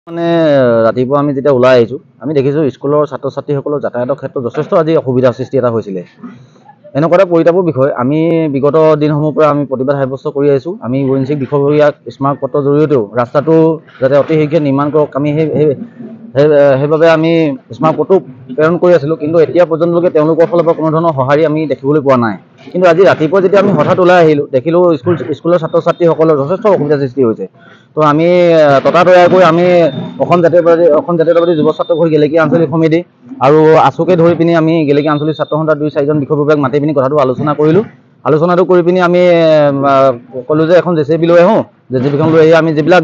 মানে ৰাতিপুৱা আমি যেতিয়া ওলাই আহিছো আমি দেখিছো স্কুলৰ ছাত্ৰ ছাত্ৰীসকলৰ যাতায়াতৰ ক্ষেত্ৰত যথেষ্ট আজি অসুবিধাৰ সৃষ্টি এটা হৈছিলে। এনেকুৱা এটা পৰিতাপৰ বিষয় আমি বিগত দিনসমূহৰ পৰা আমি প্ৰতিবাদ সাব্যস্ত কৰি আহিছো। আমি ৱিনচিক বিষয়ববীয়াক স্মাৰক পত্ৰৰ জৰিয়তেও ৰাস্তাটো যাতে অতি শীঘ্ৰে নিৰ্মাণ কৰক আমি সেইবাবে আমি স্মাৰক পত্ৰ প্ৰেৰণ কৰি আছিলোঁ। কিন্তু এতিয়া পৰ্যন্তলৈকে তেওঁলোকৰ ফালৰ পৰা কোনো ধৰণৰ সঁহাৰি আমি দেখিবলৈ পোৱা নাই। কিন্তু আজি ৰাতিপুৱা যেতিয়া আমি হঠাৎ ওলাই আহিলোঁ দেখিলোঁ স্কুলৰ ছাত্ৰ ছাত্ৰীসকলৰ যথেষ্ট অসুবিধাৰ সৃষ্টি হৈছে। তো আমি ততাতৈয়াকৈ আমি অসম জাতীয়তাবাদী যুৱ ছাত্ৰ পৰিষদ গেলেকী আঞ্চলিক সমিতি আৰু আছুকে ধৰি পিনি আমি গেলেকী আঞ্চলিক ছাত্ৰ সন্থাৰ 2-4জন বিষয়ববীয়াক মাতি পিনি কথাটো আলোচনা কৰিলোঁ। আলোচনাটো কৰি পিনি আমি ক'লোঁ যে এখন JCB লৈ আহোঁ, JCBখন লৈ আহি আমি যিবিলাক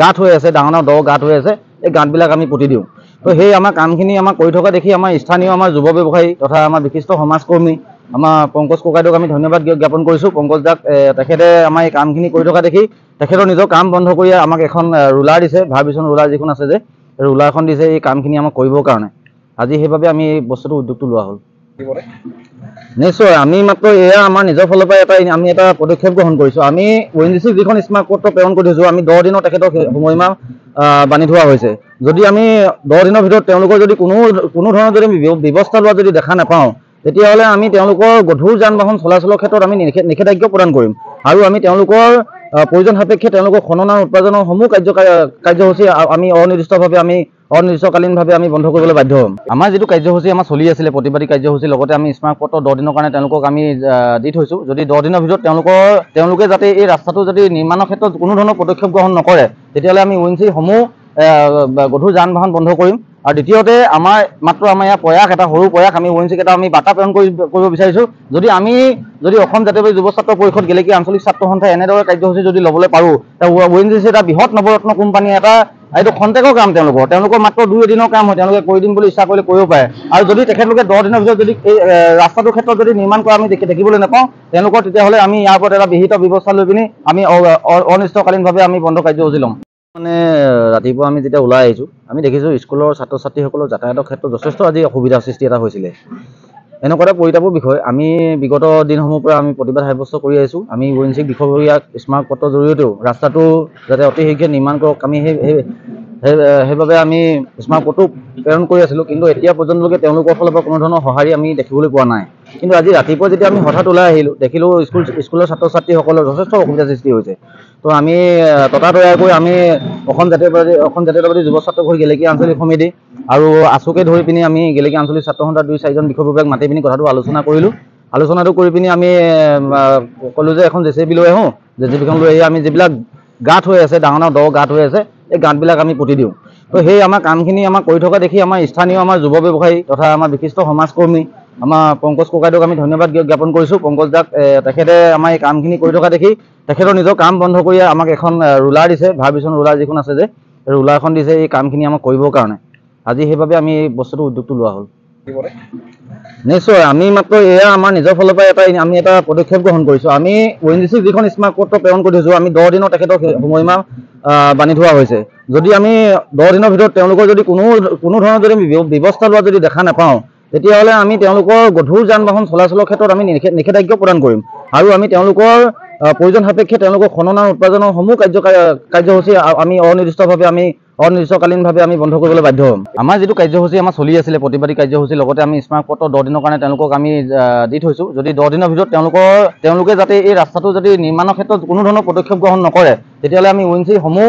গাঁত হৈ আছে, ডাঙৰ ডাঙৰ দ গাঁত হৈ আছে, এই গাঁতবিলাক আমি পুতি দিওঁ। তো সেই আমাৰ কামখিনি আমাক কৰি থকা দেখি আমাৰ স্থানীয় আমাৰ যুৱ ব্যৱসায়ী তথা আমাৰ বিশিষ্ট সমাজকৰ্মী আমাৰ পংকজ ককাইদেউক আমি ধন্যবাদ জ্ঞাপন কৰিছোঁ। পংকজ দাক তেখেতে আমাৰ এই কামখিনি কৰি থকা দেখি তেখেতৰ নিজৰ কাম বন্ধ কৰি আমাক এখন ৰুলাৰ দিছে, ভাৰ্বিছন ৰুলাৰ যিখন আছে যে ৰুলাৰখন দিছে এই কামখিনি আমাক কৰিবৰ কাৰণে। আজি সেইবাবে আমি এই বস্তুটো উদ্যোগটো লোৱা হ'ল। নিশ্চয় আমি মাত্ৰ এয়া আমাৰ নিজৰ ফালৰ পৰা আমি এটা পদক্ষেপ গ্ৰহণ কৰিছোঁ। আমি ৱিনচিক যিখন স্মাৰক পত্ৰ প্ৰেৰণ কৰি থৈছোঁ, আমি 10 দিনৰ তেখেতক সময়সীমা বান্ধি থোৱা হৈছে। যদি আমি 10 দিনৰ ভিতৰত তেওঁলোকৰ যদি কোনো ধৰণৰ যদি ব্যৱস্থা লোৱা যদি দেখা নাপাওঁ, তেতিয়াহ'লে আমি তেওঁলোকৰ গধুৰ যান বাহন চলাচলৰ ক্ষেত্ৰত আমি নিষেধাজ্ঞা প্ৰদান কৰিম আৰু আমি তেওঁলোকৰ প্ৰয়োজন সাপেক্ষে তেওঁলোকৰ খনন আৰু উৎপাদনৰ সমূহ কাৰ্যসূচী আমি অনিৰ্দিষ্টকালীনভাৱে আমি বন্ধ কৰিবলৈ বাধ্য হ'ম। আমাৰ যিটো কাৰ্যসূচী আমাৰ চলি আছিলে প্ৰতিবাদী কাৰ্যসূচী, লগতে আমি স্মাৰক পত্ৰ 10 দিনৰ কাৰণে তেওঁলোকক আমি দি থৈছোঁ। যদি 10 দিনৰ ভিতৰত তেওঁলোকে যাতে এই ৰাস্তাটো যদি নিৰ্মাণৰ ক্ষেত্ৰত কোনো ধৰণৰ পদক্ষেপ গ্ৰহণ নকৰে, তেতিয়াহ'লে আমি ৱিনচিসমূহ গধুৰ যান বাহন বন্ধ কৰিম। আৰু দ্বিতীয়তে আমাৰ ইয়াৰ প্ৰয়াস এটা সৰু প্ৰয়াস আমি ৱিনচিক এটা আমি বাৰ্তা প্ৰেৰণ কৰিব বিচাৰিছোঁ। যদি অসম জাতীয়বাদী যুৱ ছাত্ৰ পৰিষদ গেলেকী আঞ্চলিক ছাত্ৰ সন্থাই এনেদৰে কাৰ্যসূচী যদি ল'বলৈ পাৰোঁ, ৱিনচিক এটা বৃহৎ নৱৰত্ন কোম্পানী এইটো খন্তেকৰ কাম তেওঁলোকৰ মাত্ৰ 2 এদিনৰ কাম হয়, তেওঁলোকে কৰি দিম বুলি ইচ্ছা কৰিলে কৰিব পাৰে। আৰু যদি তেখেতলোকে 10 দিনৰ ভিতৰত যদি এই ৰাস্তাটোৰ ক্ষেত্ৰত যদি নিৰ্মাণ কৰা আমি দেখিবলৈ নাপাওঁ তেওঁলোকৰ, তেতিয়াহ'লে আমি ইয়াৰ ওপৰত এটা বিহিত ব্যৱস্থা লৈ পিনি আমি অনিৰ্দিষ্টকালীনভাৱে আমি বন্ধ কাৰ্যসূচী ল'ম। মানে ৰাতিপুৱা আমি যেতিয়া ওলাই আহিছোঁ আমি দেখিছোঁ স্কুলৰ ছাত্ৰ ছাত্ৰীসকলৰ যাতায়াতৰ ক্ষেত্ৰত যথেষ্ট আজি অসুবিধাৰ সৃষ্টি এটা হৈছিলে। এনেকুৱা এটা পৰিতাপৰ বিষয় আমি বিগত দিনসমূহৰ পৰা আমি প্ৰতিবাদ সাব্যস্ত কৰি আহিছোঁ। আমি ৱিনচিক বিষয়ববীয়াক স্মাৰক পত্ৰৰ জৰিয়তেও ৰাস্তাটো যাতে অতি শীঘ্ৰে নিৰ্মাণ কৰক আমি সেইবাবে আমি স্মাৰক পত্ৰ প্ৰেৰণ কৰি আছিলোঁ। কিন্তু এতিয়া পৰ্যন্তলৈকে তেওঁলোকৰ ফালৰ পৰা কোনো ধৰণৰ সঁহাৰি আমি দেখিবলৈ পোৱা নাই। কিন্তু আজি ৰাতিপুৱা যেতিয়া আমি হঠাৎ ওলাই আহিলোঁ দেখিলোঁ স্কুলৰ ছাত্ৰ ছাত্ৰীসকলৰ যথেষ্ট অসুবিধাৰ সৃষ্টি হৈছে। তো আমি ততাতৈয়াকৈ আমি অসম জাতীয়তাবাদী যুৱ ছাত্ৰ পৰিষদ গেলেকী আঞ্চলিক সমিতি আৰু আছুকে ধৰি পিনি আমি গেলেকী আঞ্চলিক ছাত্ৰ সন্থাৰ 2-4জন বিষয়ববীয়াক মাতি পিনি কথাটো আলোচনা কৰিলোঁ। আলোচনাটো কৰি পিনি আমি ক'লোঁ যে এখন JCB লৈ আহোঁ, JCBখন লৈ আহি আমি যিবিলাক গাঁত হৈ আছে, ডাঙৰ ডাঙৰ দ গাঁত হৈ আছে, এই গাঁতবিলাক আমি পুতি দিওঁ। তো সেই আমাৰ কামখিনি আমাক কৰি থকা দেখি আমাৰ স্থানীয় আমাৰ যুৱ ব্যৱসায়ী তথা আমাৰ বিশিষ্ট সমাজকৰ্মী আমাৰ পংকজ ককাইদেউক আমি ধন্যবাদ জ্ঞাপন কৰিছোঁ। পংকজ দাক তেখেতে আমাৰ এই কামখিনি কৰি থকা দেখি তেখেতৰ নিজৰ কাম বন্ধ কৰি আমাক এখন ৰুলাৰ দিছে, ভাৰ্বিছন ৰুলাৰ যিখন আছে যে ৰুলাৰখন দিছে এই কামখিনি আমাক কৰিবৰ কাৰণে। আজি সেইবাবে আমি এই বস্তুটো উদ্যোগটো লোৱা হ'ল। নিশ্চয় আমি মাত্ৰ এয়া আমাৰ নিজৰ ফালৰ পৰা আমি এটা পদক্ষেপ গ্ৰহণ কৰিছোঁ। আমি ৱিনচিক যিখন স্মাৰক পত্ৰ প্ৰেৰণ কৰি থৈছোঁ, আমি 10 দিনৰ তেখেতক সময়সীমা বান্ধি থোৱা হৈছে। যদি আমি 10 দিনৰ ভিতৰত তেওঁলোকৰ যদি কোনো ধৰণৰ যদি ব্যৱস্থা লোৱা যদি দেখা নাপাওঁ, তেতিয়াহ'লে আমি তেওঁলোকৰ গধুৰ যান বাহন চলাচলৰ ক্ষেত্ৰত আমি নিষেধাজ্ঞা প্ৰদান কৰিম আৰু আমি তেওঁলোকৰ প্ৰয়োজন সাপেক্ষে তেওঁলোকৰ খনন আৰু উৎপাদনৰ সমূহ কাৰ্যসূচী আমি অনিৰ্দিষ্টকালীনভাৱে আমি বন্ধ কৰিবলৈ বাধ্য হ'ম। আমাৰ যিটো কাৰ্যসূচী আমাৰ চলি আছিলে প্ৰতিবাদী কাৰ্যসূচী, লগতে আমি স্মাৰক পত্ৰ 10 দিনৰ কাৰণে তেওঁলোকক আমি দি থৈছোঁ। যদি 10 দিনৰ ভিতৰত তেওঁলোকে যাতে এই ৰাস্তাটো যদি নিৰ্মাণৰ ক্ষেত্ৰত কোনো ধৰণৰ পদক্ষেপ গ্ৰহণ নকৰে, তেতিয়াহ'লে আমি ৱিনচিসমূহ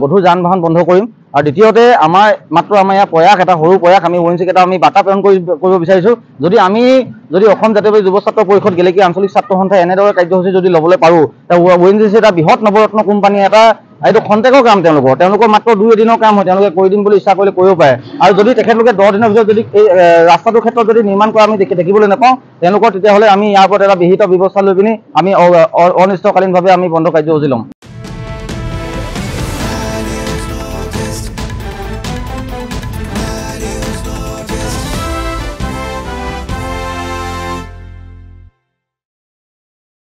গধুৰ যান বাহন বন্ধ কৰিম। আৰু দ্বিতীয়তে আমাৰ ইয়াৰ প্ৰয়াস এটা সৰু প্ৰয়াস আমি ৱিনচিক এটা আমি বাৰ্তা প্ৰেৰণ কৰিব বিচাৰিছোঁ। যদি অসম জাতীয়বাদী যুৱ ছাত্ৰ পৰিষদ গেলেকী আঞ্চলিক ছাত্ৰ সন্থাই এনেদৰে কাৰ্যসূচী যদি ল'বলৈ পাৰোঁ, ৱিনচিক এটা বৃহৎ নৱৰত্ন কোম্পানী এইটো খন্তেকৰ কাম তেওঁলোকৰ মাত্ৰ 2 এদিনৰ কাম হয়, তেওঁলোকে কৰি দিম বুলি ইচ্ছা কৰিলে কৰিব পাৰে। আৰু যদি তেখেতলোকে 10 দিনৰ ভিতৰত যদি এই ৰাস্তাটোৰ ক্ষেত্ৰত যদি নিৰ্মাণ কৰা আমি দেখিবলৈ নাপাওঁ তেওঁলোকৰ, তেতিয়াহ'লে আমি ইয়াৰ ওপৰত এটা বিহিত ব্যৱস্থা লৈ পিনি আমি অনিৰ্দিষ্টকালীনভাৱে আমি বন্ধ কাৰ্যসূচী ল'ম।